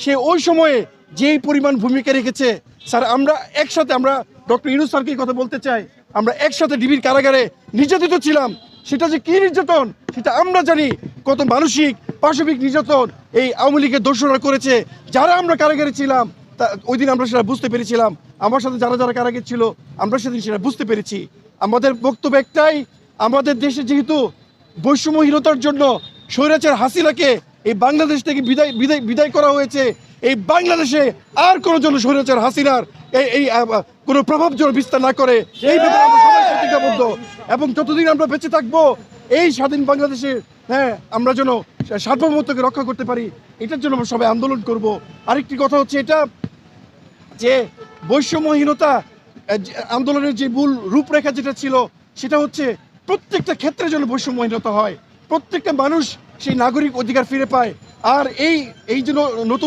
সে ওই সময়ে যেই পরিমাণ ভূমিকা রেখেছে। স্যার আমরা একসাথে, আমরা ডক্টর ইউনূস স্যারকে কথা বলতে চাই, আমরা একসাথে ডিবির কারাগারে নির্যাতিত ছিলাম। সেটা যে কী নির্যাতন সেটা আমরা জানি। কত মানসিক পাশবিক নির্যাতন এই আওয়ামী লীগের দোষরা করেছে। যারা আমরা কারাগারে ছিলাম তা ওই দিন আমরা সেটা বুঝতে পেরেছিলাম। আমার সাথে যারা যারা কারাগারে ছিল আমরা সেদিন সেটা বুঝতে পেরেছি। আমাদের বক্তব্য একটাই, আমাদের দেশে যেহেতু বৈষম্যহীনতার জন্য স্বৈরাচার হাসিনাকে এই বাংলাদেশ থেকে বিদায় করা হয়েছে, এই বাংলাদেশে আর কোনো জন্য স্বৈরাচার হাসিনার এই কোনো প্রভাব যেন বিস্তার না করে, এই ব্যাপারে আমরা সবাই প্রতিজ্ঞাবদ্ধ। এবং যতদিন আমরা বেঁচে থাকবো এই স্বাধীন বাংলাদেশে, হ্যাঁ, আমরা যেন সার্বভৌমত্বকে রক্ষা করতে পারি, এটার জন্য আমরা সবাই আন্দোলন করব। আরেকটি কথা হচ্ছে এটা যে বৈষম্যহীনতা আন্দোলনের যে মূল রূপরেখা যেটা ছিল সেটা হচ্ছে প্রত্যেকটা ক্ষেত্রে যেন বৈষম্যহীনতা হয়, প্রত্যেকটা মানুষ সেই নাগরিক অধিকার ফিরে পায়। আর এই যে নতুন